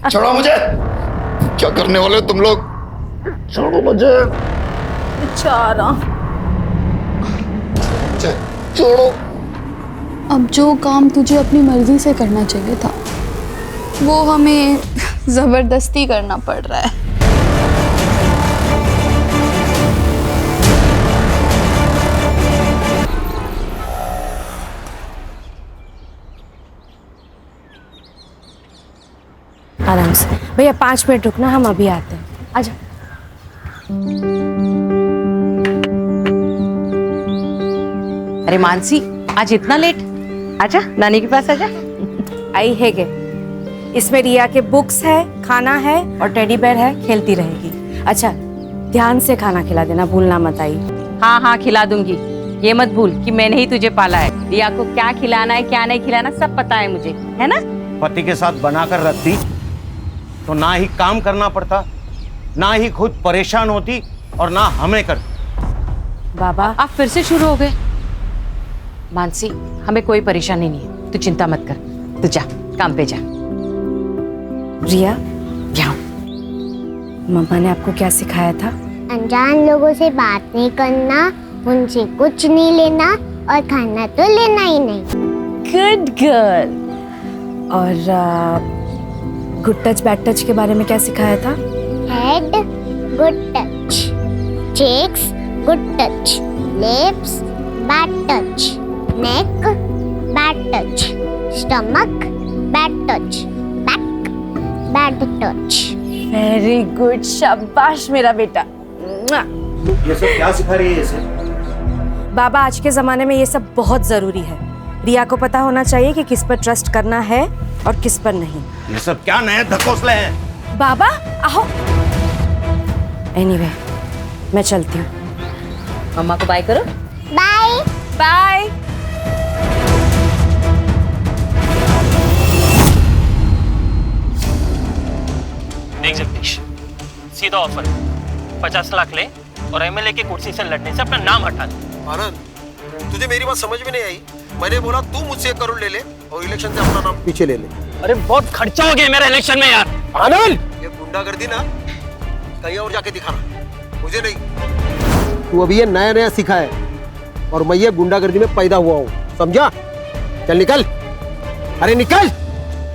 छोड़ो मुझे। क्या करने वाले हो तुम लोग? छोड़ो मुझे। बेचारा। छोड़ो। अब जो काम तुझे अपनी मर्जी से करना चाहिए था वो हमें जबरदस्ती करना पड़ रहा है। आराम से भैया, 5 मिनट रुकना, हम अभी आते हैं। आजा। अरे मानसी, आज इतना लेट? आजा, नानी के पास आजा। आई है गे। इसमें रिया के बुक्स है, खाना है और टेडी बेयर है, खेलती रहेगी। अच्छा, ध्यान से खाना खिला देना, भूलना मत आई। हाँ हाँ, खिला दूंगी। ये मत भूल कि मैंने ही तुझे पाला है। रिया को क्या खिलाना है क्या नहीं खिलाना सब पता है मुझे, है ना? पति के साथ बनाकर रखती तो ना ही काम करना पड़ता, ना ही खुद परेशान होती और ना हमें करती। बाबा, आप फिर से शुरू हो गए। मानसी, हमें कोई परेशानी नहीं है, तू चिंता मत कर। तू जा, काम पे जा। रिया, जाओ। मम्मा ने आपको क्या सिखाया था? अनजान लोगों से बात नहीं करना, उनसे कुछ नहीं लेना और खाना तो लेना ही नहीं। Good girl. और गुड टच बैड टच के बारे में क्या सिखाया था? Head good touch, cheeks good touch, lips bad touch, neck bad touch, stomach bad touch, back bad touch. Very good, शाबाश मेरा बेटा। ये सब क्या सिखा रही है इसे? बाबा, आज के जमाने में ये सब बहुत जरूरी है। रिया को पता होना चाहिए कि किस पर ट्रस्ट करना है और किस पर नहीं। ये सब क्या नए धकोसले हैं? बाबा आओ। एनीवे, मैं चलती हूँ। मम्मा को बाय करो। Bye bye. देख जगदीश, सीधा ऑफर, 50 लाख ले और एमएलए की कुर्सी से लड़ने से अपना नाम हटा दे। आनंद, तुझे मेरी बात समझ में नहीं आई? मैंने बोला तू मुझसे 1 करोड़ ले ले और इलेक्शन से अपना नाम पीछे ले ले। अरे बहुत खर्चा हो गया मेरा इलेक्शन में यार। आनंद, ये गुंडागर्दी ना कहीं और जाके दिखाना, मुझे नहीं। तू अभी ये नया नया सीखा है और मैं ये गुंडागर्दी में पैदा हुआ हूँ, समझा? चल निकल, अरे निकल।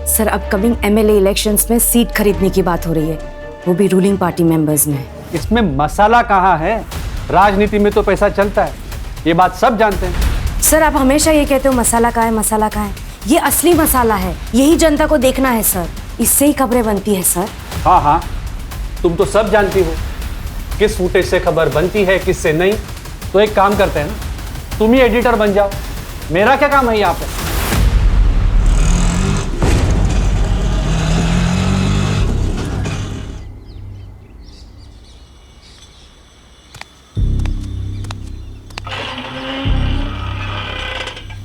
सर, अपकमिंग एमएलए इलेक्शंस में सीट खरीदने की बात हो रही है, वो भी रूलिंग पार्टी मेंबर्स में। इसमें मसाला कहाँ है? राजनीति में तो पैसा चलता है, ये बात सब जानते हैं। सर, आप हमेशा ये कहते हो मसाला कहाँ है, मसाला कहाँ है। ये असली मसाला है, यही जनता को देखना है सर, इससे ही खबरें बनती है सर। हाँ हाँ, तुम तो सब जानती हो किस फुटेज से खबर बनती है किससे नहीं। तो एक काम करते हैं ना, तुम ही एडिटर बन जाओ, मेरा क्या काम है यहाँ पे?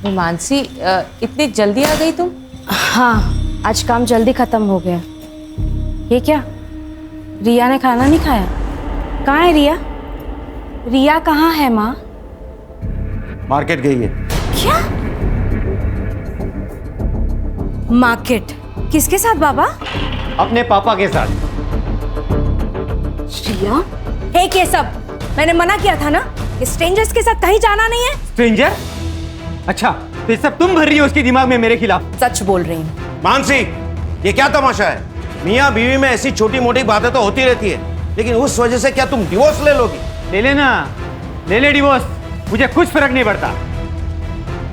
मानसी, इतनी जल्दी आ गई तुम? हाँ, आज काम जल्दी खत्म हो गया। ये क्या, रिया ने खाना नहीं खाया? कहाँ है रिया? रिया कहाँ है माँ? मार्केट गई है। क्या? मार्केट? किसके साथ बाबा? अपने पापा के साथ। रिया, है क्या सब? मैंने मना किया था ना कि स्ट्रेंजर्स के साथ कहीं जाना नहीं है। स्ट्रेंजर? अच्छा, तो ये सब तुम भर रही हो उसके दिमाग में मेरे खिलाफ? सच बोल रही हूँ। मानसी, ये क्या तमाशा है? मियाँ बीवी में ऐसी छोटी मोटी बातें तो होती रहती है, लेकिन उस वजह से क्या तुम डिवोर्स ले लोगी? ले लेना, ले ले डिवोर्स, मुझे कुछ फर्क नहीं पड़ता।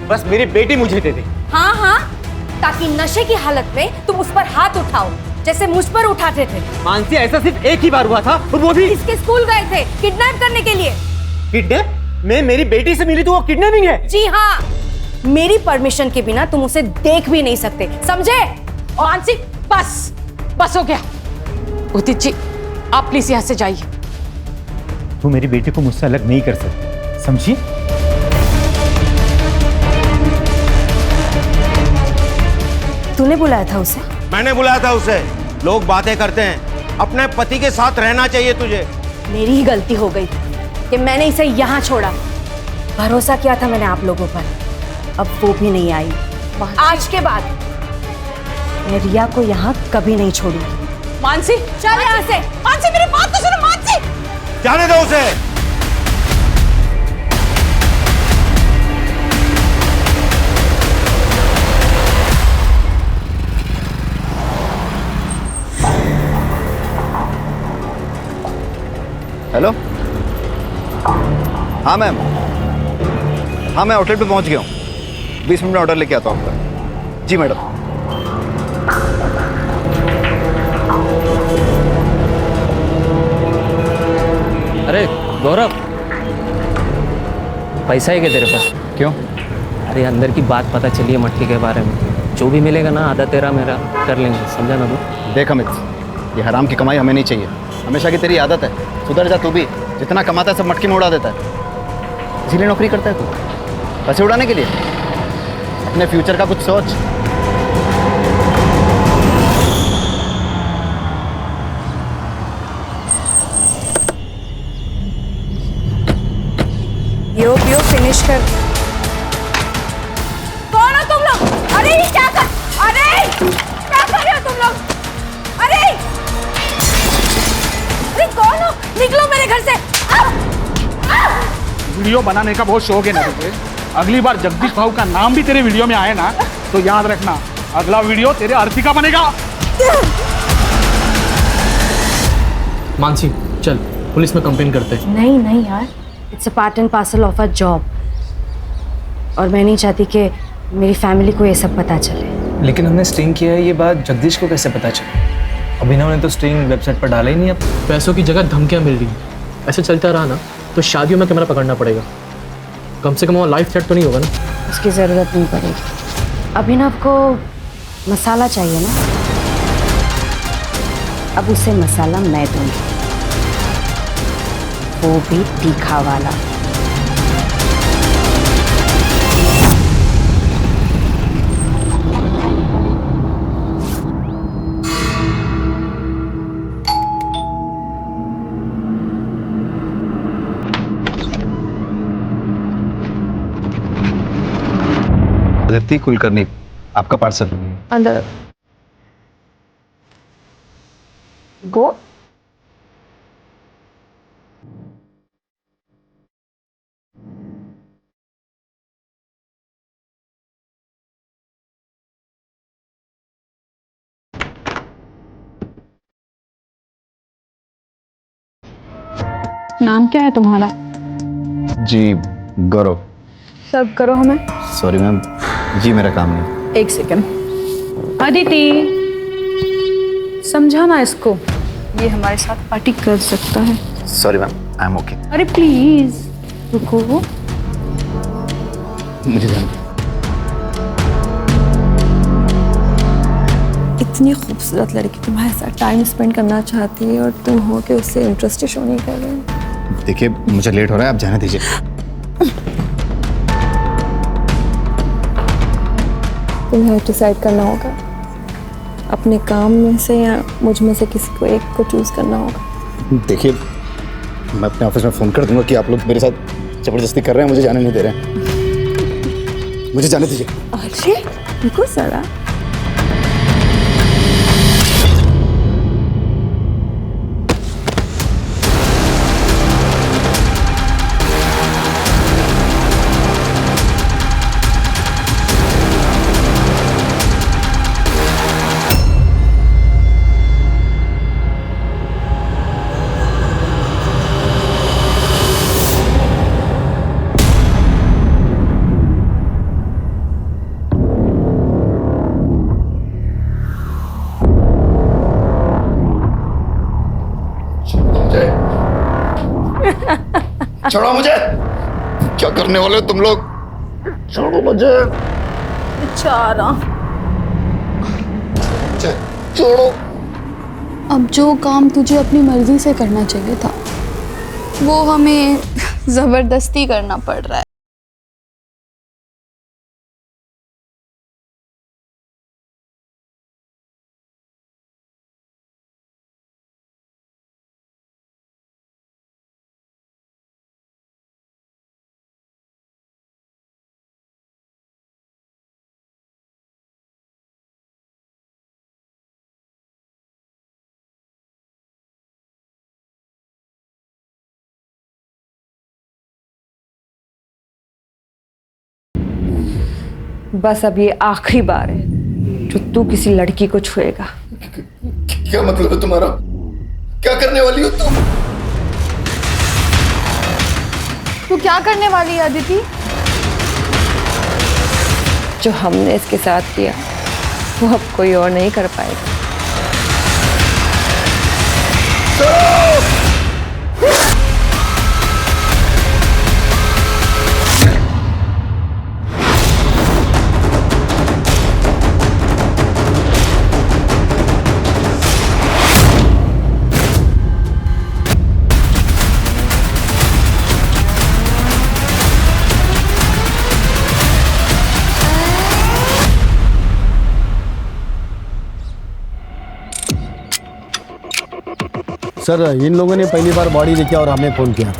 बस मेरी बेटी मुझे दे दे। हाँ हाँ, ताकि नशे की हालत में तुम उस पर हाथ उठाओ जैसे मुझ पर उठाते थे। मानसी, ऐसा सिर्फ एक ही बार हुआ था और वो भी इसके स्कूल गए थे किडनैप करने के लिए। किडनैप? मैं मेरी बेटी से मिली तो वो किडनैपिंग है? जी हाँ, मेरी परमिशन के बिना तुम उसे देख भी नहीं सकते, समझे? और मानसी, बस बस हो गया। उदित जी, आप प्लीज यहाँ से जाइए। तू मेरी बेटी को मुझसे अलग नहीं कर सकती, समझी? तूने बुलाया था उसे? मैंने बुलाया था उसे। लोग बातें करते हैं, अपने पति के साथ रहना चाहिए तुझे। मेरी ही गलती हो गई कि मैंने इसे यहाँ छोड़ा। भरोसा किया था मैंने आप लोगों पर, अब वो भी नहीं आई। आज के बाद मैं रिया को यहाँ कभी नहीं छोड़ूंगी। मानसी चल यहाँ से। मानसी मेरी बात तो सुनो मानसी। जाने दो उसे। हेलो, हाँ मैम, हाँ मैं आउटलेट पे पहुंच गया हूँ। 20 मिनट में ऑर्डर लेके आता हूँ आपका। जी मैडम। अरे गौरव, पैसा है क्या तेरे पास? क्यों? अरे अंदर की बात पता चली है मटकी के बारे में। जो भी मिलेगा ना आधा तेरा मेरा कर लेंगे, समझा ना तू? देख अमित, ये हराम की कमाई हमें नहीं चाहिए। हमेशा की तेरी आदत है, सुधर जा तू भी। जितना कमाता है सब मटकी में उड़ा देता है। इसीलिए नौकरी करता है तू, पैसे उड़ाने के लिए। अपने फ्यूचर का कुछ सोच। यो पियो फिनिश कर। कौन हो तुम लोग? अरे ये क्या कर रहे हो तुम लोग? अरे कौन हो? निकलो मेरे घर से। वीडियो बनाने का बहुत शौक है ना तुझे? अगली बार जगदीश भाऊ का नाम भी तेरे वीडियो में आए ना तो याद रखना, अगला वीडियो तेरे आरती का बनेगा। मानसी चल पुलिस में कंप्लेन करते हैं। नहीं नहीं यार, it's a part and parcel of a job, और मैं नहीं चाहती कि मेरी फैमिली को ये सब पता चले। लेकिन हमने स्ट्रिंग किया है, ये बात जगदीश को कैसे पता चली? अभिनव ने तो स्ट्रिंग वेबसाइट पर डाला ही नहीं। अब पैसों की जगह धमकियां मिल रही हैं। ऐसे चलता रहा ना तो शादियों में कैमरा पकड़ना पड़ेगा। कम से कम वो लाइफ थ्रेट तो नहीं होगा ना? उसकी ज़रूरत नहीं पड़ेगी। अभिनव को मसाला चाहिए ना, अब उसे मसाला मैं दूंगी, वो भी तीखा वाला। अदिति कुलकर्णी, आपका पार्सल। अंदर गो। नाम क्या है तुम्हारा? जी गौरव। सर्व करो हमें। सॉरी मैम, जी मेरा काम नहीं। एक सेकंड। अदिति समझाना इसको, ये हमारे साथ पार्टी कर सकता है। Sorry ma'am, I am okay. अरे प्लीज रुको। मुझे जाना। इतनी खूबसूरत लड़की तुम्हारे साथ टाइम स्पेंड करना चाहती है और तुम हो के उससे इंटरेस्ट शो नहीं कर रहे। देखिए मुझे लेट हो रहा है, आप जाने दीजिए। तुम्हें डिसाइड करना होगा, अपने काम में से या मुझ में से किसी को एक को चूज करना होगा। देखिए मैं अपने ऑफिस में फ़ोन कर दूंगा कि आप लोग मेरे साथ ज़बरदस्ती कर रहे हैं, मुझे जाने नहीं दे रहे हैं। मुझे जाने दीजिए। अरे रुको जरा। छोड़ो मुझे। क्या करने वाले हो तुम लोग? छोड़ो मुझे। बेचारा। छोड़ो। अब जो काम तुझे अपनी मर्जी से करना चाहिए था वो हमें जबरदस्ती करना पड़ रहा है। बस अब ये आखिरी बार है जो तू किसी लड़की को छुएगा। क्या मतलब है तुम्हारा? क्या करने वाली हो तुम? तू क्या करने वाली है अदिति? जो हमने इसके साथ किया वो अब कोई और नहीं कर पाएगा। सर इन लोगों ने पहली बार बॉडी देखी और हमें फ़ोन किया।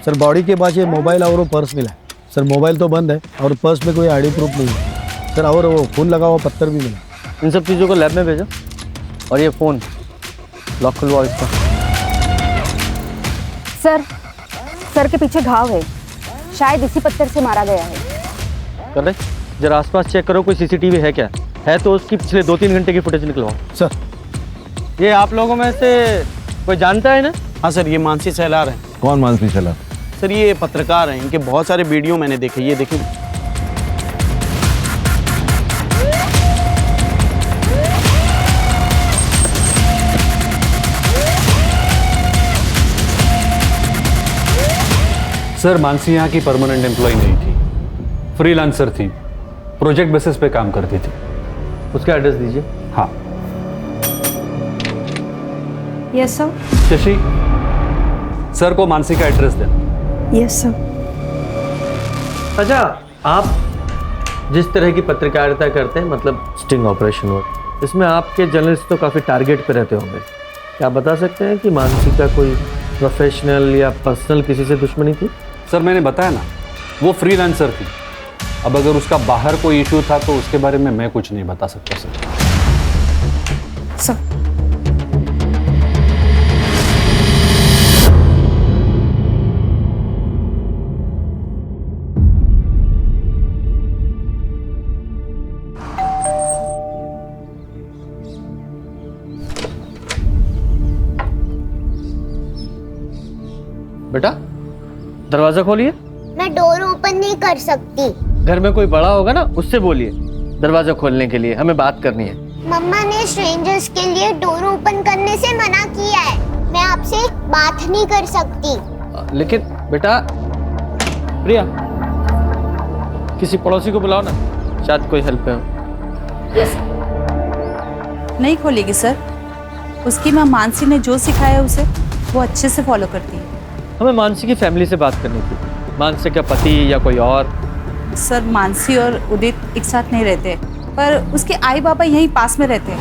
सर बॉडी के पास ये मोबाइल और वो पर्स मिला। सर मोबाइल तो बंद है और पर्स में कोई आईडी प्रूफ नहीं है सर, और वो खून लगा हुआ पत्थर भी मिला। इन सब चीज़ों को लैब में भेजो और ये फ़ोन लॉक खुलवाओ इसका। सर के पीछे घाव है, शायद इसी पत्थर से मारा गया है। कर रहे जरा आसपास चेक करो, कोई सीसीटीवी है क्या? है तो उसकी पिछले 2-3 घंटे की फुटेज निकलवाओ। सर ये आप लोगों में से कोई जानता है ना? हाँ सर, ये मानसी सैलार हैं। कौन मानसी सैलार? सर ये पत्रकार हैं, इनके बहुत सारे वीडियो मैंने देखे। ये देखिए। सर मानसी यहाँ की परमानेंट एम्प्लॉय नहीं थी, फ्रीलांसर थी, प्रोजेक्ट बेसिस पे काम करती थी। उसका एड्रेस दीजिए। हाँ। Yes sir. शशि, सर को मानसी का एड्रेस देना। Yes sir. अच्छा, आप जिस तरह की पत्रकारिता करते हैं, मतलब स्टिंग ऑपरेशन वर्क, इसमें आपके जर्नलिस्ट तो काफ़ी टारगेट पे रहते होंगे। क्या आप बता सकते हैं कि मानसी का कोई प्रोफेशनल या पर्सनल किसी से दुश्मनी थी? सर मैंने बताया ना, वो फ्रीलांसर थी। अब अगर उसका बाहर कोई इशू था तो उसके बारे में मैं कुछ नहीं बता सकता सर। सर बेटा दरवाजा खोलिए। मैं डोर ओपन नहीं कर सकती। घर में कोई बड़ा होगा ना, उससे बोलिए दरवाजा खोलने के लिए, हमें बात करनी है। मम्मा ने स्ट्रेंजर्स के लिए डोर ओपन करने से मना किया है। मैं आपसे बात नहीं कर सकती। लेकिन बेटा, प्रिया किसी पड़ोसी को बुलाओ ना, शायद कोई हेल्प है। यस। नहीं खोलेगी सर, उसकी माँ मानसी ने जो सिखाया उसे वो अच्छे से फॉलो करती है। हमें मानसी की फैमिली से बात करनी थी। मानसी का पति या कोई और? सर मानसी और उदित एक साथ नहीं रहते, पर उसके आई बाबा यहीं पास में रहते हैं।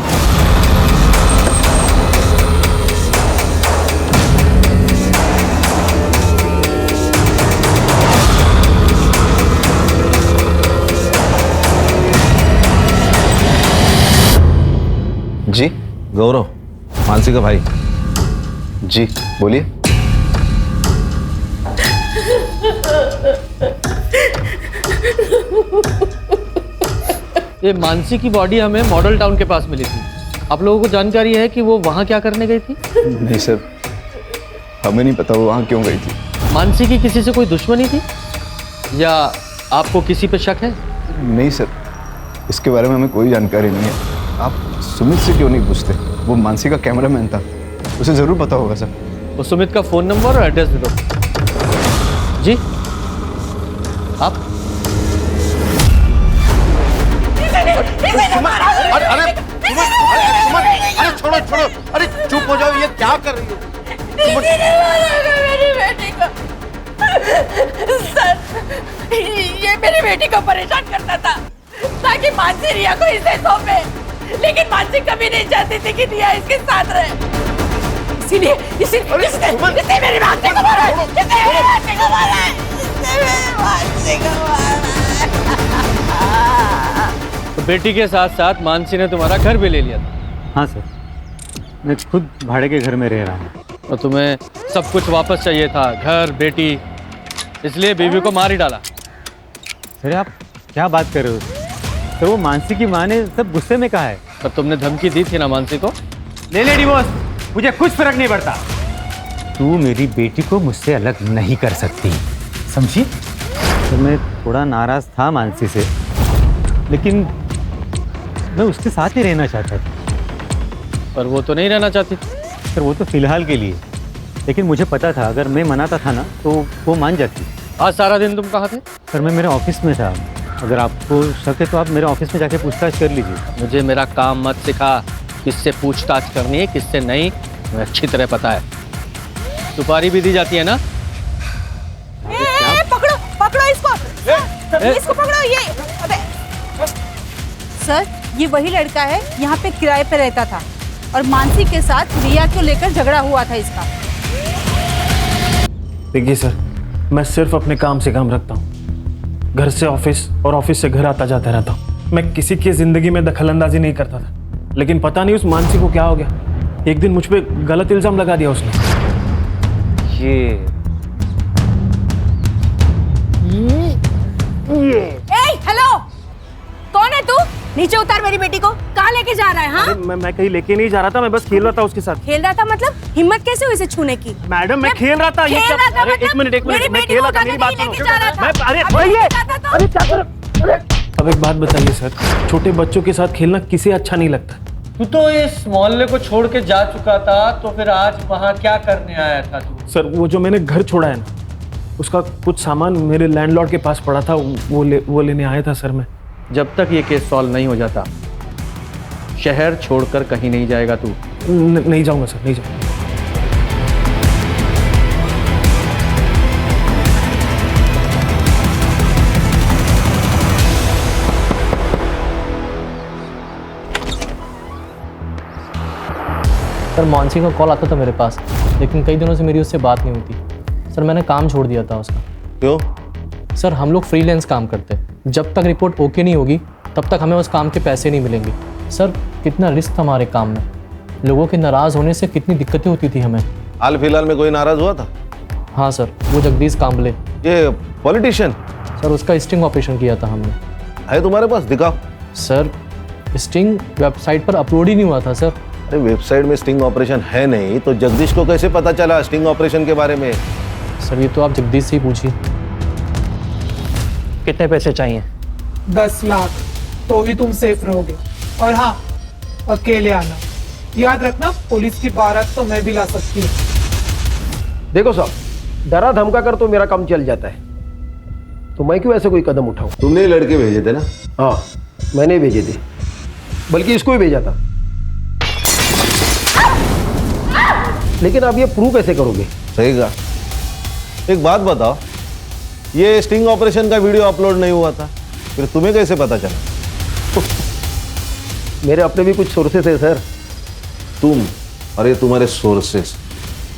जी गौरव, मानसी का भाई। जी बोलिए। ये मानसी की बॉडी हमें मॉडल टाउन के पास मिली थी। आप लोगों को जानकारी है कि वो वहाँ क्या करने गई थी? नहीं सर, हमें नहीं पता वो वहाँ क्यों गई थी। मानसी की किसी से कोई दुश्मनी थी या आपको किसी पे शक है? नहीं सर, इसके बारे में हमें कोई जानकारी नहीं है। आप सुमित से क्यों नहीं पूछते? वो मानसी का कैमरामैन था, उसे ज़रूर पता होगा सर। वो सुमित का फ़ोन नंबर और एड्रेस दे दो। जी आप? अरे छोड़ो छोड़ो, अरे चुप हो जाओ, ये क्या कर रही हो? मेरी बेटी को सर, ये मेरी बेटी को परेशान करता था ताकि मानसी रिया को इसे सौंपे, लेकिन मानसी कभी नहीं चाहती थी कि रिया इसके साथ रहे। इसीलिए इसने मेरी मानसी को मारा है, इसने मेरी मानसी को मारा है, इसने मेरी मानसी को मारा है। तो बेटी के साथ साथ मानसी ने तुम्हारा घर भी ले लिया था? हाँ सर, मैं खुद भाड़े के घर में रह रहा हूँ। और तुम्हें सब कुछ वापस चाहिए था, घर, बेटी, इसलिए बीवी को मार ही डाला? सर आप क्या बात कर रहे हो? सर वो मानसी की माँ ने सब गुस्से में कहा है। पर तुमने धमकी दी थी ना मानसी को। ले डिवोर्स, मुझे कुछ फर्क नहीं पड़ता। तू मेरी बेटी को मुझसे अलग नहीं कर सकती, समझी? तो मैं थोड़ा नाराज था मानसी से, लेकिन मैं उसके साथ ही रहना चाहता था। पर वो तो नहीं रहना चाहती। सर वो तो फिलहाल के लिए, लेकिन मुझे पता था अगर मैं मनाता था ना तो वो मान जाती। आज सारा दिन तुम कहाँ थे? सर मैं मेरे ऑफिस में था। अगर आपको शक है तो आप मेरे ऑफिस में जाके पूछताछ कर लीजिए। मुझे मेरा काम मत सिखा, किससे पूछताछ करनी है किससे नहीं मुझे अच्छी तरह पता है। सुपारी भी दी जाती है ना? पकड़ो पकड़ो इसको, इसको पकड़ो। ये अबे सर, ये वही लड़का है यहाँ पे किराए पे रहता था और मानसी के साथ रिया को लेकर झगड़ा हुआ था इसका। देखिए सर, मैं सिर्फ अपने काम से काम रखता हूँ, घर से ऑफिस और ऑफिस से घर आता जाता रहता हूँ। मैं किसी की जिंदगी में दखलंदाजी नहीं करता था, लेकिन पता नहीं उस मानसी को क्या हो गया। एक दिन मुझ पे गलत इल्जाम लगा दिया उसने। हेलो, कौन है तू? नीचे उतार मेरी बेटी को। कहाँ लेके जा रहा है? हाँ, मैं कहीं लेके नहीं जा रहा था, मैं बस खेल रहा था उसके साथ। खेल रहा था मतलब? हिम्मत कैसे हुई इसे छूने की? मैडम मैं खेल रहा था। अरे एक मिनट मैं खेल रहा था, मेरी बात सुनो। अरे क्या कर। अब एक बात बताइए सर, छोटे बच्चों के साथ खेलना किसे अच्छा नहीं लगता? तू तो इस मोहल्ले को छोड़ के जा चुका था, तो फिर आज वहाँ क्या करने आया था तू? सर वो जो मैंने घर छोड़ा है ना, उसका कुछ सामान मेरे लैंडलॉर्ड के पास पड़ा था, वो लेने आया था सर मैं। जब तक ये केस सॉल्व नहीं हो जाता शहर छोड़कर कहीं नहीं जाएगा तू। नहीं जाऊंगा सर, नहीं जाऊंगा। सर मानसी का कॉल आता था मेरे पास, लेकिन कई दिनों से मेरी उससे बात नहीं होती। सर मैंने काम छोड़ दिया था उसका। क्यों? सर हम लोग फ्रीलांस काम करते हैं, जब तक रिपोर्ट ओके नहीं होगी तब तक हमें उस काम के पैसे नहीं मिलेंगे। सर कितना रिस्क था हमारे काम में, लोगों के नाराज़ होने से कितनी दिक्कतें होती थी हमें। हाल फिलहाल में कोई नाराज हुआ था? हाँ सर, वो जगदीश कांबले, ये पॉलिटिशियन। सर उसका स्टिंग ऑपरेशन किया था हमने। है तुम्हारे पास? दिखाओ। सर स्टिंग वेबसाइट पर अपलोड ही नहीं हुआ था सर। अरे वेबसाइट में स्टिंग ऑपरेशन है नहीं तो जगदीश को कैसे पता चला स्टिंग ऑपरेशन के बारे में? सर ये तो आप जगदीश से ही पूछिए। कितने पैसे चाहिए? 10 लाख, तो भी तुम सेफ रहोगे। और हाँ, अकेले आना। याद रखना, पुलिस की बारात तो मैं भी ला सकती हूँ। देखो साहब, डरा धमका कर तो मेरा काम चल जाता है, तो मैं क्यों ऐसे कोई कदम उठाऊं? तुमने लड़के भेजे थे ना? हाँ मैंने भेजे थे, बल्कि इसको ही भेजा था। लेकिन आप ये प्रूव कैसे करोगे? सही कहा। एक बात बताओ, ये स्टिंग ऑपरेशन का वीडियो अपलोड नहीं हुआ था, फिर तुम्हें कैसे पता चला? मेरे अपने भी कुछ सोर्सेस है सर। तुम और ये तुम्हारे सोर्सेस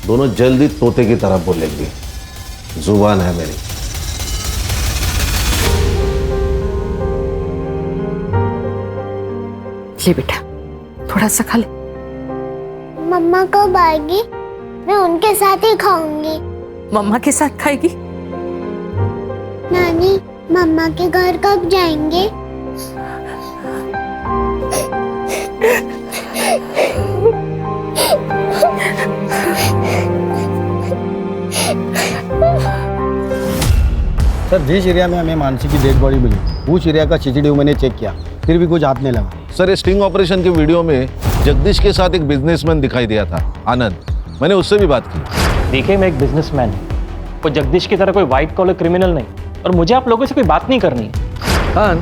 दोनों जल्दी तोते की तरह बोलेंगे। जुबान है मेरी। ले बेटा, थोड़ा सा खा ले। मम्मा कब आएगी? मैं उनके साथ ही खाऊंगी। मम्मा के साथ खाएगी? नानी, मम्मा के घर कब जाएंगे? सर जिस एरिया में हमें मानसी की डेड बॉडी मिली उस एरिया का सीसीटीवी मैंने चेक किया, फिर भी कुछ हाथ नहीं लगा। सर ये स्टिंग ऑपरेशन के वीडियो में जगदीश के साथ एक बिजनेसमैन दिखाई दिया था, आनंद। मैंने उससे भी बात की। देखिए मैं एक बिजनेसमैन हूँ, वो जगदीश की तरह कोई व्हाइट कॉलर क्रिमिनल नहीं, और मुझे आप लोगों से कोई बात नहीं करनी है। हाँ,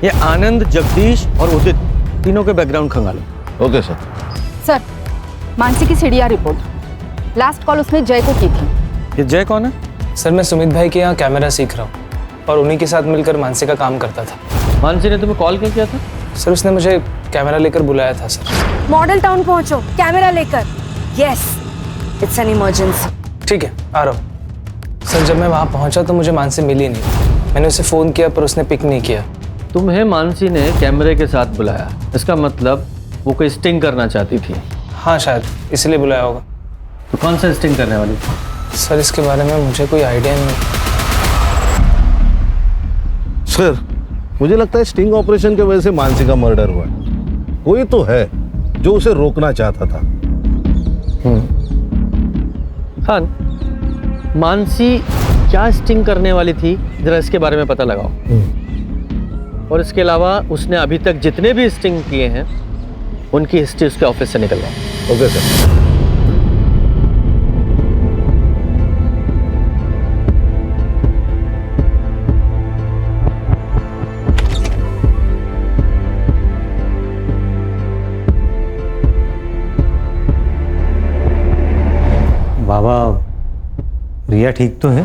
ये आनंद, जगदीश और उदित तीनों के बैकग्राउंड खंगालो। Okay sir. सर मानसी की सीढ़िया रिपोर्ट, लास्ट कॉल उसने जय को की थी। ये जय कौन है? सर मैं सुमित भाई के यहाँ कैमरा सीख रहा हूँ और उन्हीं के साथ मिलकर मानसी का काम करता था। मानसी ने तुम्हें कॉल क्यों किया था? सर उसने मुझे कैमरा लेकर बुलाया था सर। मॉडल टाउन पहुंचो, कैमरा लेकर। Yes, it's an emergency. ठीक है, आ रहा हूँ। सर जब मैं वहाँ पहुँचा तो मुझे मानसी मिली नहीं। मैंने उसे फ़ोन किया पर उसने पिक नहीं किया। तुम्हें मानसी ने कैमरे के साथ बुलाया, इसका मतलब वो कोई स्टिंग करना चाहती थी। हाँ शायद इसलिए बुलाया होगा। तो कौन सा स्टिंग करने वाली थी? सर इसके बारे में मुझे कोई आइडिया नहीं। सर मुझे लगता है स्टिंग ऑपरेशन की वजह से मानसी का मर्डर हुआ है। कोई तो है जो उसे रोकना चाहता था। खान, मानसी क्या स्टिंग करने वाली थी, जरा इसके बारे में पता लगाओ। और इसके अलावा उसने अभी तक जितने भी स्टिंग किए हैं उनकी हिस्ट्री उसके ऑफिस से निकलवाओ। Okay sir. बाबा, रिया ठीक तो है?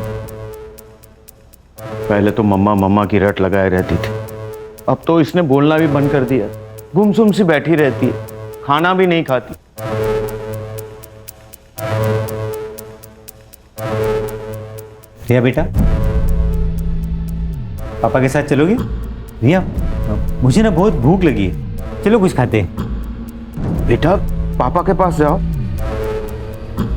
पहले तो मम्मा मम्मा की रट लगाए रहती थी, अब तो इसने बोलना भी बंद कर दिया। गुमसुम सी बैठी रहती है, खाना भी नहीं खाती। रिया बेटा, पापा के साथ चलोगी? रिया, मुझे ना बहुत भूख लगी है, चलो कुछ खाते हैं। बेटा पापा के पास जाओ।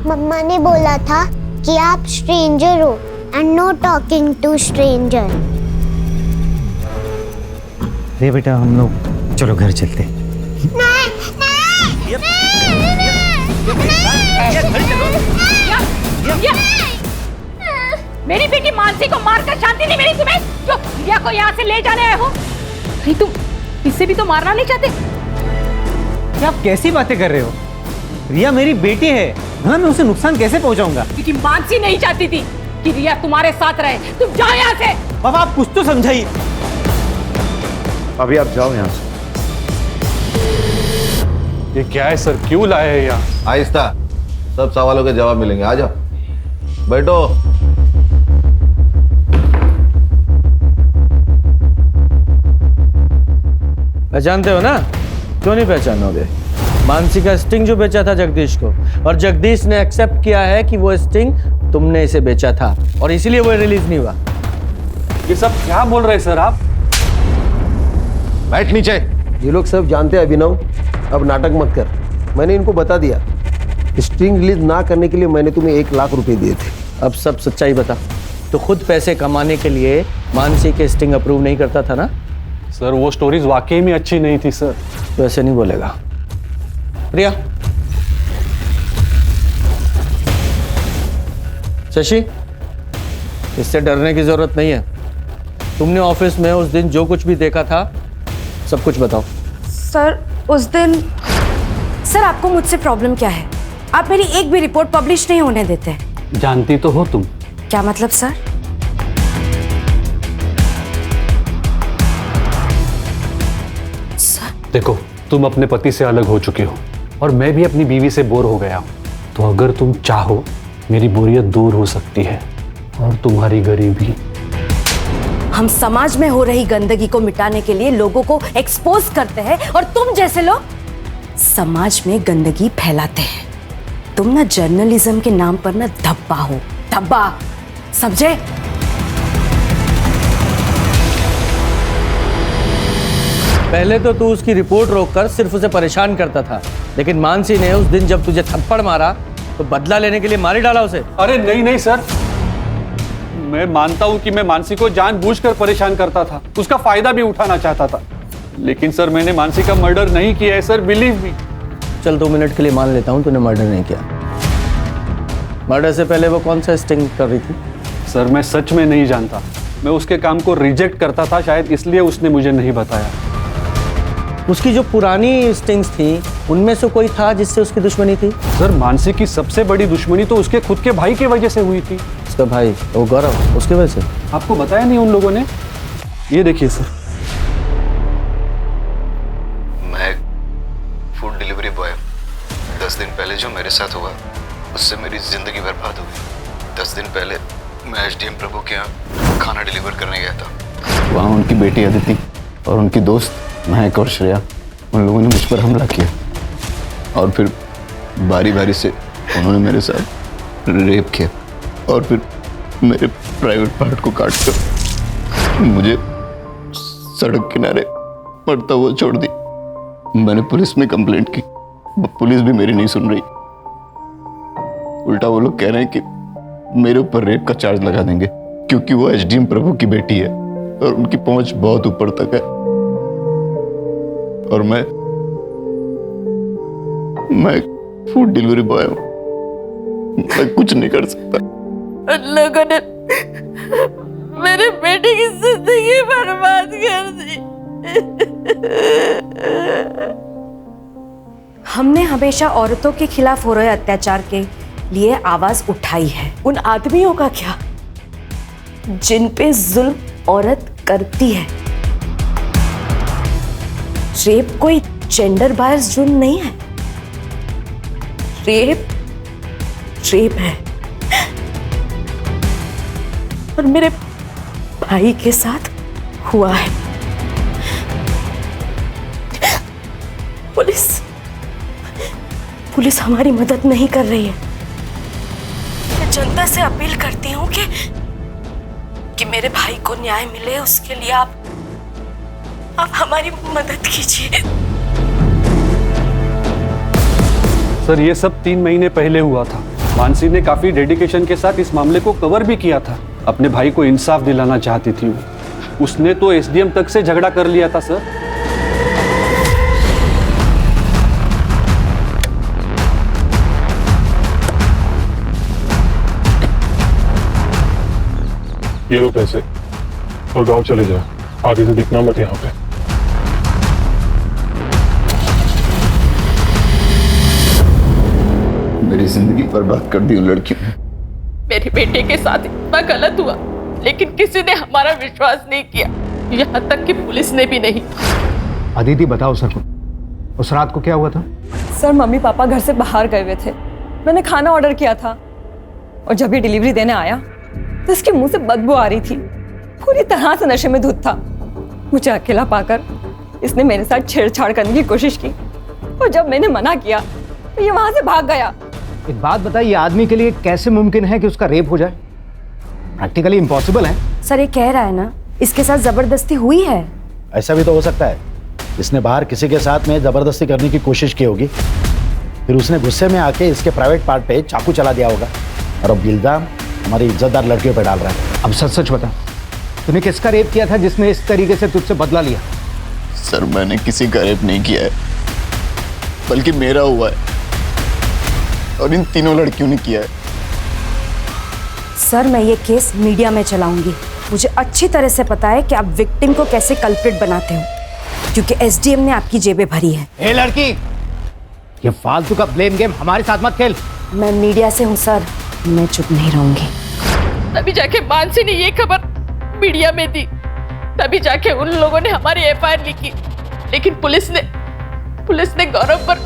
मम्मा ने बोला था कि आप स्ट्रेंजर हो and no talking to stranger. Riya बेटा, हम लोग चलो घर चलते हैं। मेरी बेटी मानसी को मारकर शांति नहीं मिली तुम्हें, जो रिया को यहाँ से ले जाने आए हो? नहीं, तुम इससे भी तो मारना नहीं चाहते? क्या आप कैसी बातें कर रहे हो? रिया मेरी बेटी है, भला मैं उसे नुकसान कैसे पहुंचाऊंगा? क्योंकि मानसी नहीं चाहती थी कि रिया तुम्हारे साथ रहे। तुम जाओ यहाँ से। पापा आप कुछ तो समझाइए। अभी आप जाओ यहाँ से। ये क्या है सर, क्यों लाए हैं यहाँ? आहिस्ता, सब सवालों के जवाब मिलेंगे। आ जाओ, बैठो। पहचानते हो ना? क्यों नहीं पहचानोगे? मानसी का स्टिंग जो बेचा था जगदीश को, और जगदीश ने एक्सेप्ट किया है कि वो स्टिंग तुमने इसे बेचा था, और इसीलिए वो रिलीज नहीं हुआ। ये सब क्या बोल रहे हैं सर आप? बैठ नीचे। ये लोग सब जानते हैं अभिनव, अब नाटक मत कर। मैंने इनको बता दिया, स्ट्रिंग रिलीज ना करने के लिए मैंने तुम्हें 1 लाख रुपए दिए थे। अब सब सच्चाई बता। तो खुद पैसे कमाने के लिए मानसी के स्टिंग अप्रूव नहीं करता था ना? सर वो स्टोरीज वाकई में अच्छी नहीं थी सर। तो ऐसे नहीं बोलेगा। प्रिया, शशि, इससे डरने की जरूरत नहीं है। तुमने ऑफिस में उस दिन जो कुछ भी देखा था सब कुछ बताओ। सर उस दिन, सर आपको मुझसे प्रॉब्लम क्या है? आप मेरी एक भी रिपोर्ट पब्लिश नहीं होने देते। जानती तो हो तुम। क्या मतलब सर? देखो, तुम अपने पति से अलग हो चुके हो और मैं भी अपनी बीवी से बोर हो गया हूं। तो अगर तुम चाहो मेरी बोरियत दूर हो सकती है और तुम्हारी गरीबी। हम समाज में हो रही गंदगी को मिटाने के लिए लोगों को एक्सपोज करते हैं और तुम जैसे लोग समाज में गंदगी फैलाते हैं। तुम ना जर्नलिज्म के नाम पर ना धब्बा हो, धब्बा, समझे? पहले तो तू उसकी रिपोर्ट रोककर सिर्फ उसे परेशान करता था, लेकिन मानसी ने उस दिन जब तुझे थप्पड़ मारा तो बदला लेने के लिए मार ही डाला उसे। अरे नहीं नहीं सर, मैं मानता हूं कि मैं मानसी को जानबूझकर परेशान करता था, उसका फायदा भी उठाना चाहता था, लेकिन सर मैंने मानसी का मर्डर नहीं किया है सर, बिलीव मी। चल 2 मिनट के लिए मान लेता हूं तूने मर्डर नहीं किया। मर्डर से पहले वो कौन सा स्टिंग कर रही थी? सर मैं सच में नहीं जानता, मैं उसके काम को रिजेक्ट करता था, शायद इसलिए उसने मुझे नहीं बताया। उसकी जो पुरानी स्टिंग्स थी उनमें से कोई था जिससे उसकी दुश्मनी थी? सर मानसी की सबसे बड़ी दुश्मनी तो उसके खुद के भाई की वजह से हुई थी। उसका भाई वो गौरव, उसकी वजह से? आपको बताया नहीं उन लोगों ने? ये देखिए सर। मैं फूड डिलीवरी बॉय, 10 दिन पहले जो मेरे साथ हुआ उससे मेरी जिंदगी बर्बाद हो गई। 10 दिन पहले मैं एसडीएम प्रभु के यहाँ खाना डिलीवर करने गया था। वहाँ उनकी बेटी अदिति और उनकी दोस्त महक और श्रेया, उन लोगों ने मुझ पर हमला किया और फिर बारी बारी से उन्होंने मेरे साथ रेप किया और फिर मेरे प्राइवेट पार्ट को काट कर मुझे सड़क किनारे पड़ता हुआ छोड़ दी। मैंने पुलिस में कंप्लेंट की, पुलिस भी मेरी नहीं सुन रही। उल्टा वो लोग कह रहे हैं कि मेरे ऊपर रेप का चार्ज लगा देंगे क्योंकि वो एसडीएम प्रभु की बेटी है। और उनकी पहुंच बहुत ऊपर तक है, और मैं फूड डिलीवरी बॉय हूं, मैं कुछ नहीं कर सकता। उन लोगों ने मेरे बेटे की जिंदगी बर्बाद कर दी। हमने हमेशा औरतों के खिलाफ हो रहे अत्याचार के लिए आवाज उठाई है। उन आदमियों का क्या जिन पे जुल्म औरत करती है? रेप कोई जेंडर बायस जुर्म नहीं है। रेप रेप है, और मेरे भाई के साथ हुआ है। पुलिस हमारी मदद नहीं कर रही है। मैं जनता से अपील करती हूँ कि मेरे भाई को न्याय मिले, उसके लिए आप हमारी मदद कीजिए। सर, ये सब 3 महीने पहले हुआ था। मानसी ने काफी डेडिकेशन के साथ इस मामले को कवर भी किया था। अपने भाई को इंसाफ दिलाना चाहती थी वो। उसने तो एसडीएम तक से झगड़ा कर लिया था सर। ये लो पैसे और गांव चले जाओ, आगे से दिखना मत यहाँ पे। मेरी जिंदगी बर्बाद कर दी उन लड़कियों ने। मेरे बेटे के साथ इतना गलत हुआ, लेकिन किसी ने हमारा विश्वास नहीं किया, यहाँ तक कि पुलिस ने भी नहीं। अदिति बताओ सर, उस रात को क्या हुआ था? सर, मम्मी पापा घर से बाहर गए हुए थे। मैंने खाना ऑर्डर किया था और जब ये डिलीवरी देने आया तो इसके मुंह से बदबू आ रही थी। पूरी तरह से नशे में धुत था। मुझे अकेला पाकर इसने मेरे साथ छेड़छाड़ करने की कोशिश की, और जब मैंने मना किया तो ये वहां से भाग गया। एक बात बताइए, आदमी के लिए कैसे मुमकिन है कि उसका रेप हो जाए? प्रैक्टिकली इम्पॉसिबल है। सर, ये कह रहा है ना इसके साथ जबरदस्ती हुई है। ऐसा भी तो हो सकता है, इसने बाहर किसी के साथ में जबरदस्ती करने की कोशिश की होगी, फिर उसने गुस्से में आके इसके प्राइवेट पार्ट पे चाकू चला दिया होगा, और अब इल्जाम हमारी इज्जतदार लड़कियों पे डाल रहा है। अब सच सच बता, तूने किसका रेप किया था जिसने इस तरीके से तुझसे बदला लिया? सर, मैंने किसी का रेप नहीं किया है, बल्कि मेरा हुआ है, और इन तीनों लड़कियों ने किया है। सर, मैं ये केस मीडिया में चलाऊंगी। मुझे अच्छी तरह से पता है कि आप विक्टिम को कैसे कल्प्रिट बनाते हो, क्योंकि एसडीएम ने आपकी जेबें भरी है। ए लड़की, ये फालतू का ब्लेम गेम हमारे साथ मत खेल। मैं मीडिया से हूँ सर, मैं चुप नहीं रहूंगी। तभी जाके मानसी ने ये खबर मीडिया में दी, तभी जाके उन लोगों ने हमारी एफआईआर लिखी, लेकिन पुलिस ने गौरव पर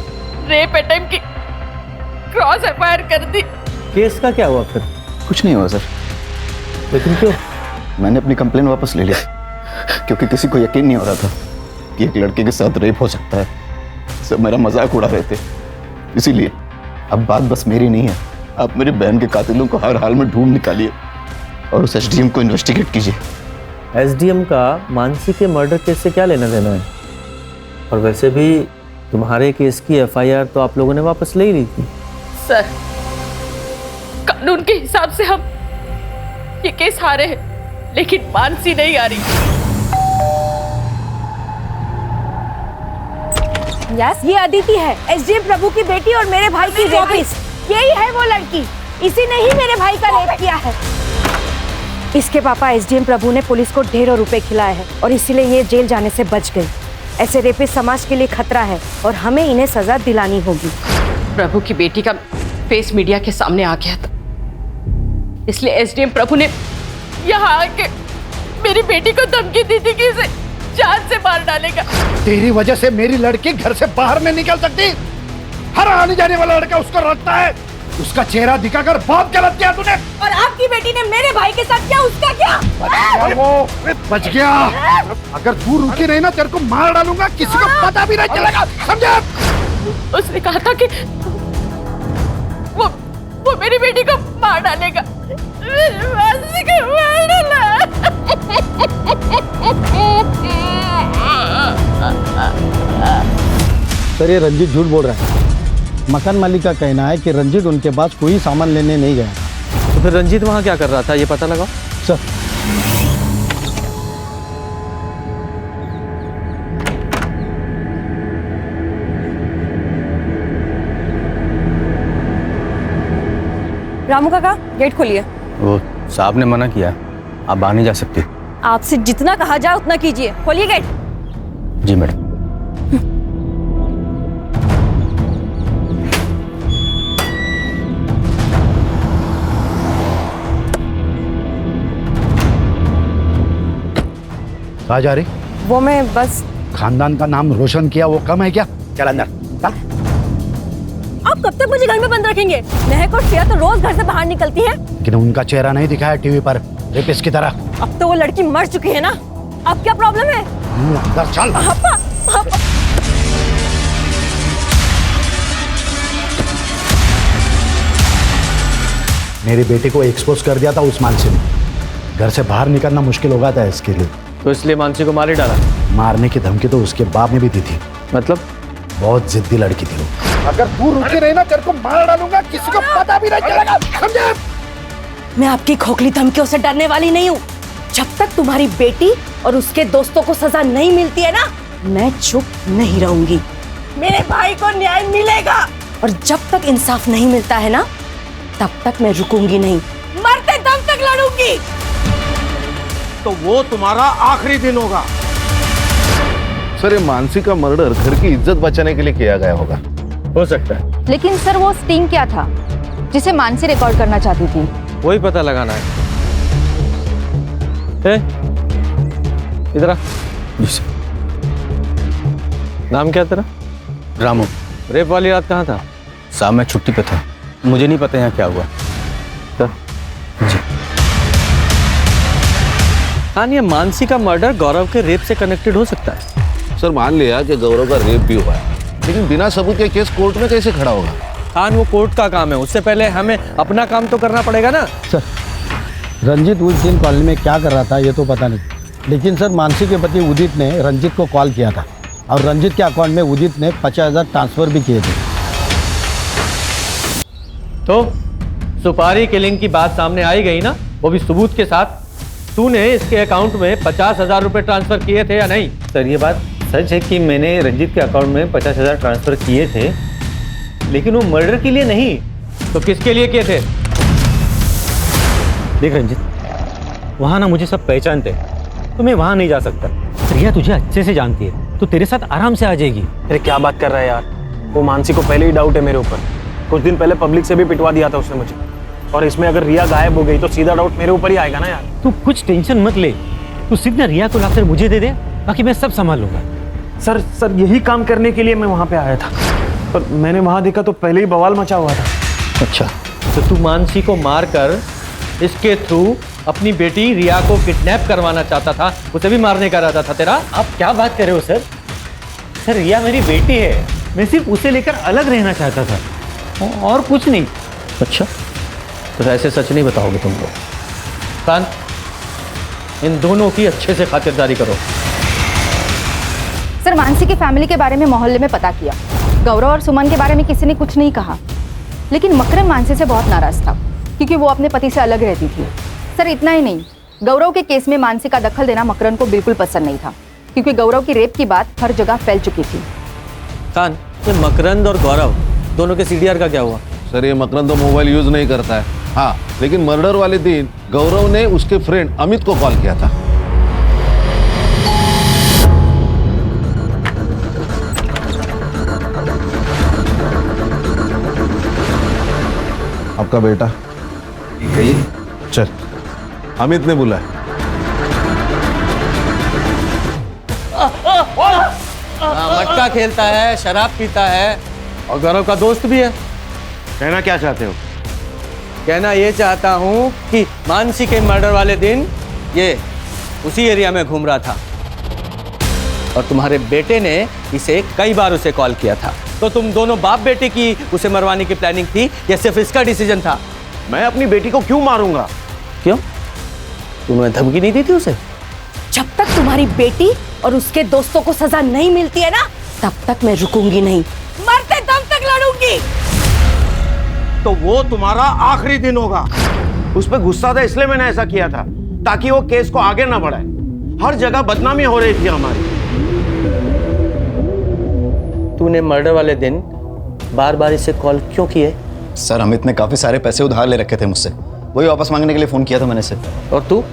रेप अटेम्प्ट की क्रॉस एफआईआर कर दी। केस का क्या हुआ फिर? कुछ नहीं हुआ सर। लेकिन क्यों? मैंने अपनी कंप्लेन वापस ले ली, क्योंकि किसी को यकीन नहीं हो रहा था कि एक लड़के के साथ रेप हो सकता है। सब मेरा मजाक उड़ा रहे थे, इसीलिए अब बात बस मेरी नहीं है। आप मेरी बहन के कातिलों को हर हाल में ढूंढ निकालिए और उस एसडीएम को इन्वेस्टिगेट कीजिए। एसडीएम का मानसी के मर्डर केस से क्या लेना देना है? और वैसे भी तुम्हारे केस की एफआईआर तो आप लोगों ने वापस ले ही ली थी। सर, कानून के हिसाब से हम ये केस हारे हैं, लेकिन मानसी नहीं आ रही। यस, ये अदिति है, एसडीएम प्रभु की बेटी और मेरे भाई की रेपिस्ट। यही है वो लड़की, इसी ने ही मेरे भाई का रेप किया है। इसके पापा एसडीएम प्रभु ने पुलिस को ढेरों रुपए खिलाए हैं, और इसीलिए ये जेल जाने से बच गई। ऐसे रेपिस्ट समाज के लिए खतरा है, और हमें इन्हें सजा दिलानी होगी। प्रभु की बेटी का फेस मीडिया के सामने आ गया था, इसलिए एसडीएम प्रभु ने यहाँ आके मेरी बेटी को धमकी दी थी कि इसे जान से मार डालेगा। तेरी वजह से मेरी लड़की घर से बाहर नहीं निकल सकती। हर आने जाने वाला लड़का उसको रटता है। उसका चेहरा दिखाकर बहुत गलत किया तूने। और आपकी बेटी ने मेरे भाई के साथ क्या, उसका क्या? बच गया। अगर तू रुकी नहीं ना, तेरे को मार डालूंगा, किसी को पता भी नहीं चलेगा, समझा? उसने कहा था कि वो मेरी बेटी को मार डालेगा। मानसी को मार डाला। सर, ये रंजीत झूठ बोल रहा है। मकान मालिक का कहना है कि रंजीत उनके पास कोई सामान लेने नहीं गया। तो फिर रंजीत वहाँ क्या कर रहा था, ये पता लगाओ। सर, रामू काका गेट खोलिए। वो साहब ने मना किया, आप बाहर नहीं जा सकती। आपसे जितना कहा जाए उतना कीजिए, खोलिए गेट। जी मैडम। कहाँ जा रही? वो मैं बस। खानदान का नाम रोशन किया वो कम है क्या? चल अंदर चल। आप कब तक मुझे घर में बंद रखेंगे? महक और श्रेया तो रोज घर से बाहर निकलती है। लेकिन उनका चेहरा नहीं दिखाया टीवी पर रेपिस्ट की तरह। अब तो वो लड़की मर चुकी है ना, अब क्या प्रॉब्लम है? अंदर चल। पापा, पापा। मेरी बेटी को एक्सपोज कर दिया था उस मानसी ने। घर से बाहर निकलना मुश्किल हो गया था इसके लिए, तो इसलिए मानसी को मार ही डाला। मारने की धमकी तो उसके बाप ने भी दी थी। मतलब? बहुत जिद्दी लड़की थी वो। अगर तू रुके रही ना तेरे को मार डालूंगा, किसी को पता भी नहीं चलेगा, समझे? मैं आपकी खोखली धमकियों से डरने वाली नहीं हूँ। जब तक तुम्हारी बेटी और उसके दोस्तों को सजा नहीं मिलती है ना, मैं चुप नहीं रहूंगी। मेरे भाई को न्याय मिलेगा, और जब तक इंसाफ नहीं मिलता है ना, तब तक मैं रुकूंगी नहीं, मरते दम तक लड़ूंगी। तो वो तुम्हारा आखिरी दिन होगा। सर ये मानसी का मर्डर घर की इज्जत बचाने के लिए किया गया होगा। हो सकता है। लेकिन सर वो स्टिंग क्या था जिसे मानसी रिकॉर्ड करना चाहती थी? वही पता लगाना है। इधर आ। जी सर। नाम क्या तेरा? रामू। रेप वाली रात कहाँ था? साहब मैं छुट्टी पे था, मुझे नहीं पता यहाँ क्या हुआ। तो? जी। हाँ, ये मानसी का मर्डर गौरव के रेप से कनेक्टेड हो सकता है। सर मान लिया कि गौरव का रेप भी हुआ है, लेकिन बिना सबूत के केस कोर्ट में कैसे खड़ा होगा? खान वो कोर्ट का काम है, उससे पहले हमें अपना काम तो करना पड़ेगा ना। सर रंजीत उस दिन कॉलेज में क्या कर रहा था ये तो पता नहीं, लेकिन सर मानसी के पति उदित ने रंजीत को कॉल किया था और रंजीत के अकाउंट में उदित ने 50,000 ट्रांसफर भी किए थे। तो सुपारी किलिंग की बात सामने आई गई ना, वो भी सबूत के साथ। तूने इसके अकाउंट में 50,000 रुपए ट्रांसफर किए थे या नहीं? सर ये बात सच है कि मैंने रंजीत के अकाउंट में 50,000 ट्रांसफर किए थे, लेकिन वो मर्डर के लिए नहीं। तो किसके लिए किए थे? देख रंजीत, वहाँ ना मुझे सब पहचानते, तो मैं वहाँ नहीं जा सकता। रिया तुझे अच्छे से जानती है, तो तेरे साथ आराम से आ जाएगी। अरे क्या बात कर रहा है यार, वो मानसी को पहले ही डाउट है मेरे ऊपर। कुछ दिन पहले पब्लिक से भी पिटवा दिया था उसने मुझे, और इसमें अगर रिया गायब हो गई तो सीधा डाउट मेरे ऊपर ही आएगा ना यार। तू कुछ टेंशन मत ले, तू सीधा रिया को लाकर मुझे दे दे, बाकी मैं सब संभाल लूंगा। सर यही काम करने के लिए मैं वहाँ पे आया था, पर मैंने वहाँ देखा तो पहले ही बवाल मचा हुआ था। अच्छा, तो तू मानसी को मारकर इसके थ्रू अपनी बेटी रिया को किडनैप करवाना चाहता था, उसे भी मारने का इरादा था तेरा? आप क्या बात कर रहे हो सर? सर रिया मेरी बेटी है, मैं सिर्फ उसे लेकर अलग रहना चाहता था और कुछ नहीं। अच्छा, तो ऐसे सच नहीं बताओगे तुम लोग? खान, इन दोनों की अच्छे से खातिरदारी करो। सर मानसी की फैमिली के बारे में मोहल्ले में पता किया, गौरव और सुमन के बारे में किसी ने कुछ नहीं कहा, लेकिन मकरन मानसी से बहुत नाराज था क्योंकि वो अपने पति से अलग रहती थी। सर इतना ही नहीं, गौरव के केस में मानसी का दखल देना मकरन को बिल्कुल पसंद नहीं था, क्योंकि गौरव की रेप की बात हर जगह फैल चुकी थी। खान, ये मकरंद और गौरव दोनों के सीडीआर का क्या हुआ? सर ये मकरंद तो मोबाइल यूज नहीं करता है, हाँ, लेकिन मर्डर वाले दिन गौरव ने उसके फ्रेंड अमित को कॉल किया था। आपका बेटा चल, अमित ने बुलाया। मटका खेलता है, शराब पीता है और गौरव का दोस्त भी है। कहना क्या चाहते हो? कहना ये चाहता हूँ कि मानसी के मर्डर वाले दिन ये उसी एरिया में घूम रहा था और तुम्हारे बेटे ने इसे कई बार उसे कॉल किया था। तो तुम दोनों बाप बेटे की उसे मरवाने की प्लानिंग थी या सिर्फ इसका डिसीजन था? मैं अपनी बेटी को क्यों मारूंगा? क्यों? तुमने धमकी नहीं दी थी उसे? जब तक तुम्हारी बेटी और उसके दोस्तों को सजा नहीं मिलती है ना, तब तक मैं रुकूंगी नहीं, मरते दम तक लड़ूंगी। तो वो तुम्हारा आखिरी दिन होगा। उस पर गुस्सा था इसलिए मैंने ऐसा किया था, ताकि वो केस को आगे ना बढ़ाए। हर जगह बदनामी हो रही थी हमारी। तूने मर्डर वाले दिन बार बार इसे कॉल क्यों किए? सर अमित ने काफ़ी सारे पैसे उधार ले रखे थे मुझसे, वही वापस मांगने के लिए फ़ोन किया था मैंने सर। और तू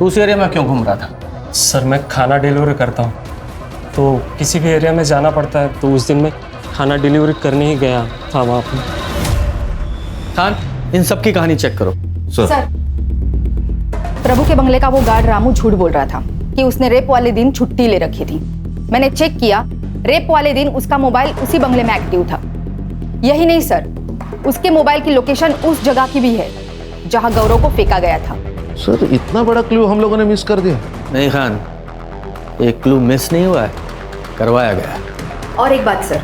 उस एरिया में क्यों घूम रहा था? सर मैं खाना डिलीवरी करता हूँ, तो किसी भी एरिया में जाना पड़ता है, तो उस दिन मैं खाना डिलीवरी करने ही गया था वहाँ पर। खान, इन सब की कहानी चेक करो। सर, प्रभु के बंगले का वो गार्ड रामू झूठ बोल रहा था कि उसने रेप वाले दिन छुट्टी ले रखी थी। मैंने चेक किया, रेप वाले दिन उसका मोबाइल उसी बंगले में एक्टिव था। यही नहीं सर, उसके मोबाइल की लोकेशन उस जगह की भी है जहां गौरव को फेंका गया था। सर इतना बड़ा क्लू हम लोगों ने मिस कर दिया। नहीं खान, एक क्लू मिस नहीं हुआ है, करवाया गया। और एक बात सर,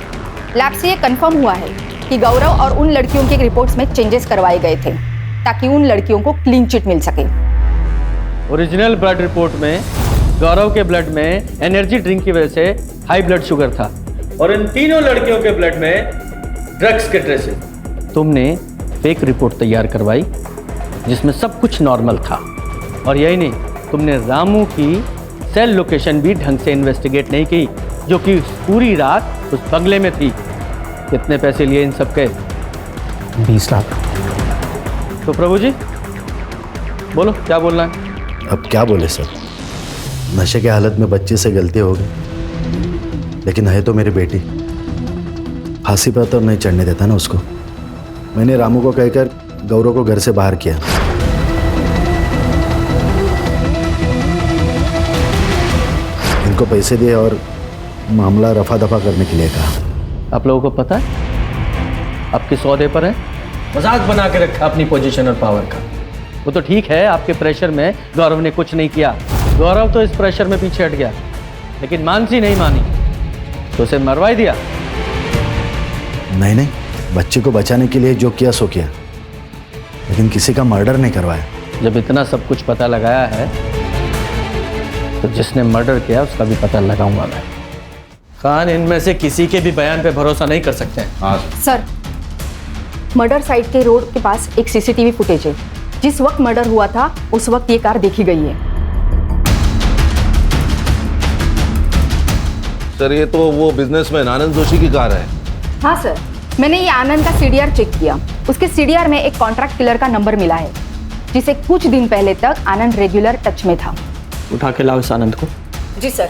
लैब से ये कंफर्म हुआ है कि गौरव और उन लड़कियों के रिपोर्ट्स में चेंजेस करवाए गए थे ताकि उन लड़कियों को क्लीन चिट मिल सके। ओरिजिनल ब्लड रिपोर्ट में गौरव के ब्लड में एनर्जी ड्रिंक की वजह से हाई ब्लड शुगर था, और इन तीनों लड़कियों के ब्लड में ड्रग्स के ट्रेसेस। तुमने फेक रिपोर्ट तैयार करवाई जिसमें सब कुछ नॉर्मल था। और यही नहीं, तुमने रामू की सेल लोकेशन भी ढंग से इन्वेस्टिगेट नहीं की, जो कि पूरी रात उस बंगले में थी। कितने पैसे लिए इन सब के? 20 लाख। तो प्रभु जी बोलो, क्या बोलना है? अब क्या बोले सर, नशे के हालत में बच्चे से गलती हो गई, लेकिन है तो मेरी बेटी। फांसी पर तो नहीं चढ़ने देता ना उसको। मैंने रामू को कहकर गौरव को घर से बाहर किया। इनको पैसे दिए और मामला रफा दफा करने के लिए कहा। आप लोगों को पता है आप किस औहदे पर है? मजाक बना के रखा अपनी पोजीशन और पावर का। वो तो ठीक है, आपके प्रेशर में गौरव ने कुछ नहीं किया, गौरव तो इस प्रेशर में पीछे हट गया, लेकिन मानसी नहीं मानी तो उसे मरवा ही दिया। नहीं नहीं, बच्चे को बचाने के लिए जो किया सो किया, लेकिन किसी का मर्डर नहीं करवाया। जब इतना सब कुछ पता लगाया है तो जिसने मर्डर किया उसका भी पता लगाऊंगा मैं। खान, इनमें से किसी के भी बयान पे भरोसा नहीं कर सकते हैं। हाँ सर, मर्डर साइट के रोड के पास एक सीसीटीवी फुटेज है। जिस वक्त मर्डर हुआ था उस वक्त ये कार देखी गई है। सर ये तो वो बिजनेसमैन आनंद जोशी की कार है। हाँ सर, मैंने ये आनंद का सीडीआर चेक किया। उसके सीडीआर में एक कॉन्ट्रैक्ट किलर का नंबर मिला है जिसे कुछ दिन पहले तक आनंद रेगुलर टच में था। उठा के लाओ इस आनंद को। जी सर।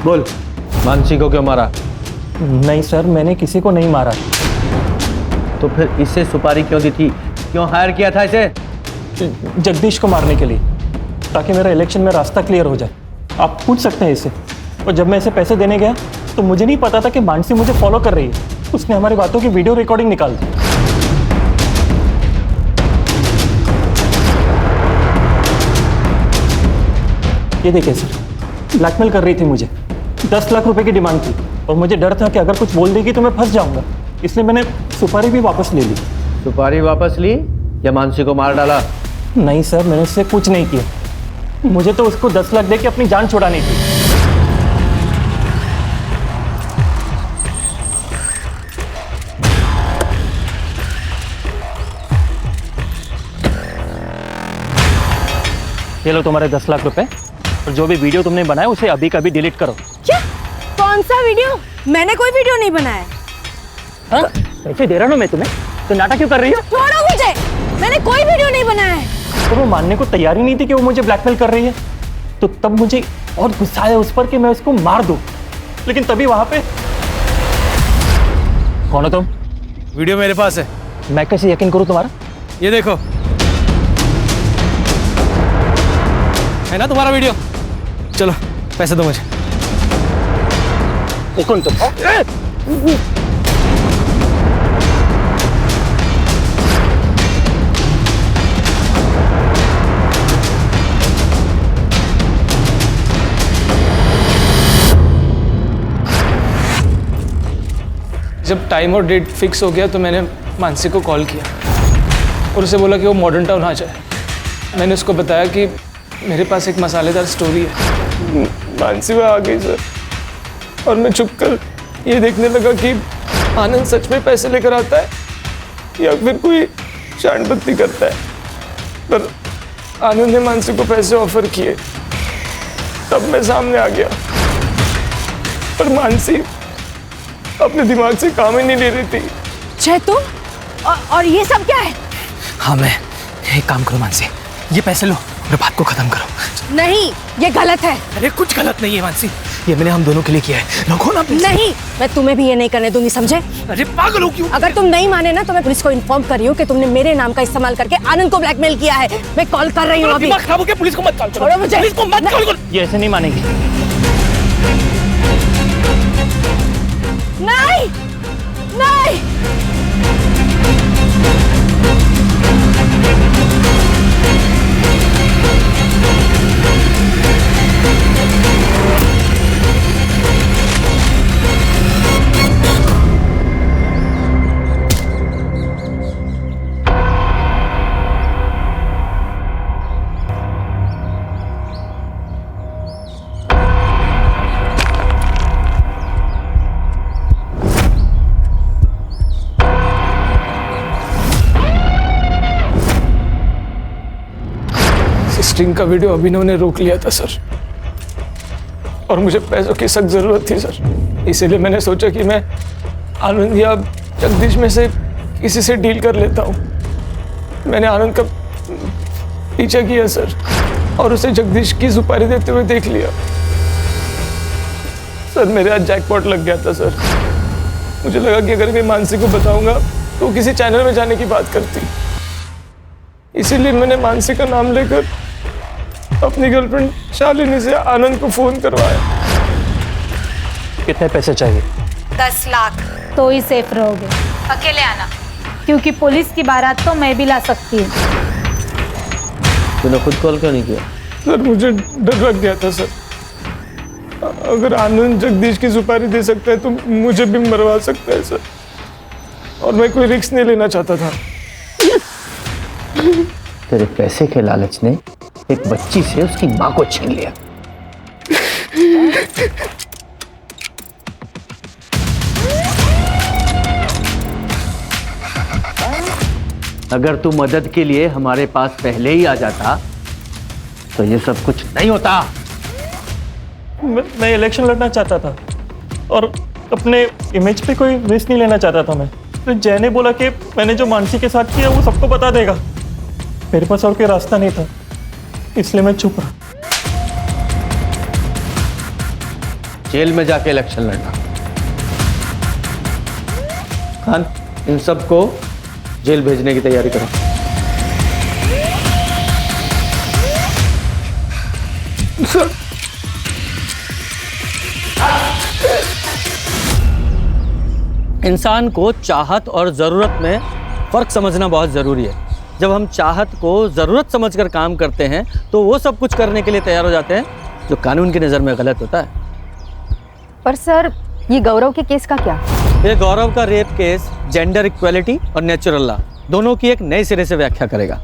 बोल, मानसी को क्यों मारा? नहीं सर, मैंने किसी को नहीं मारा। तो फिर इसे सुपारी क्यों दी थी? क्यों हायर किया था इसे? जगदीश को मारने के लिए, ताकि मेरा इलेक्शन में रास्ता क्लियर हो जाए। आप पूछ सकते हैं इसे। और जब मैं इसे पैसे देने गया तो मुझे नहीं पता था कि मानसी मुझे फॉलो कर रही है। उसने हमारी बातों की वीडियो रिकॉर्डिंग निकाल दी। ये देखिए सर, ब्लैकमेल कर रही थी मुझे। 10 लाख रुपए की डिमांड थी और मुझे डर था कि अगर कुछ बोल देगी तो मैं फंस जाऊंगा, इसलिए मैंने सुपारी भी वापस ले ली। सुपारी वापस ली या मानसी को मार डाला? नहीं सर, मैंने उससे कुछ नहीं किया। मुझे तो उसको 10 लाख दे के अपनी जान छुड़ानी थी। ये लो तुम्हारे 10 लाख रुपए, और जो भी वीडियो तुमने बनाया उसे अभी का भी डिलीट करो। क्या? कौन सा वीडियो? मैंने कोई वीडियो नहीं बनाया। हाँ? पैसे दे रहा हूँ मैं तुम्हें, तो नाटक क्यों कर रही हो? छोड़ो मुझे, मैंने कोई वीडियो नहीं बनाया है। तो वो मानने को तैयार ही नहीं थी कि वो मुझे ब्लैकमेल कर रही है, तो तब मुझे और गुस्सा आया उस पर कि मैं उसको मार दूं। लेकिन तभी वहां पे, कौन हो तुम? वीडियो मेरे पास है। मैं कैसे यकीन करूं तुम्हारा? ये देखो, है ना तुम्हारा वीडियो? चलो पैसे दो मुझे। कौन तुम? जब टाइम और डेट फिक्स हो गया तो मैंने मानसी को कॉल किया और उसे बोला कि वो मॉडर्न टाउन आ जाए। मैंने उसको बताया कि मेरे पास एक मसालेदार स्टोरी है। मानसी वह आ गई सर, और मैं चुप कर ये देखने लगा कि आनंद सच में पैसे लेकर आता है या फिर कोई शांड बत्ती करता है। पर आनंद ने मानसी को पैसे ऑफर किए, तब मैं सामने आ गया। पर मानसी अपने दिमाग से काम ही नहीं ले रही थी। जय तुम और ये सब क्या है? हाँ मैं, एक काम करो मानसी, ये पैसे लो और बात को खत्म करो। नहीं, ये गलत है। अरे कुछ गलत नहीं है मानसी, ये मैंने हम दोनों के लिए किया है, रखो ना पैसे। नहीं, मैं तुम्हें भी ये नहीं करने दूंगी, समझे? अरे पागल हो क्यों? अगर तुम नहीं माने ना तो मैं पुलिस को इन्फॉर्म कर रही हूँ कि तुमने मेरे नाम का इस्तेमाल करके आनंद को ब्लैकमेल किया है। मैं कॉल कर रही हूँ अभी। दिमाग खराब हो गया, पुलिस को मत कॉल करो। छोड़ो मुझे। पुलिस को मत कॉल करो। ये ऐसे नहीं मानेगी। नहीं, नहीं। स्टिंग का वीडियो अभिनव ने रोक लिया था सर, और मुझे पैसों की सख्त जरूरत थी सर। इसीलिए मैंने सोचा कि मैं आनंद या जगदीश में से किसी से डील कर लेता हूँ। मैंने आनंद का पीछा किया सर, और उसे जगदीश की सुपारी देते हुए देख लिया। सर मेरे आज जैकपॉट लग गया था सर। मुझे लगा कि अगर मैं मानसी को बताऊंगा तो वो किसी चैनल में जाने की बात करती। इसीलिए मैंने मानसी का नाम लेकर अपनी गर्लफ्रेंड शालिनी से आनंद को फोन करवाया। कितने पैसे चाहिए? 10 लाख। तो ही सेफ रहोगे। अकेले आना, क्योंकि पुलिस की बारात तो मैं भी ला सकती हूँ। तूने खुद कॉल क्यों नहीं किया? सर मुझे डर लग गया था सर, अगर आनंद जगदीश की सुपारी दे सकता है तो मुझे भी मरवा सकता है सर, और मैं कोई रिस्क नहीं लेना चाहता था। तेरे पैसे के लालच ने एक बच्ची से उसकी मां को छीन लिया। अगर तू मदद के लिए हमारे पास पहले ही आ जाता तो ये सब कुछ नहीं होता। मैं इलेक्शन लड़ना चाहता था और अपने इमेज पे कोई रिस्क नहीं लेना चाहता था मैं। तो जय ने बोला कि मैंने जो मानसी के साथ किया वो सबको बता देगा। मेरे पास और कोई रास्ता नहीं था, इसलिए मैं चुप रहा। जेल में जाके इलेक्शन लड़ना। खान, इन सबको जेल भेजने की तैयारी करो। इंसान को चाहत और ज़रूरत में फ़र्क समझना बहुत ज़रूरी है। जब हम चाहत को ज़रूरत समझकर काम करते हैं तो वो सब कुछ करने के लिए तैयार हो जाते हैं जो कानून की नज़र में गलत होता है। पर सर, ये गौरव के केस का क्या? ये गौरव का रेप केस जेंडर इक्वलिटी और नेचुरल लॉ दोनों की एक नए सिरे से व्याख्या करेगा।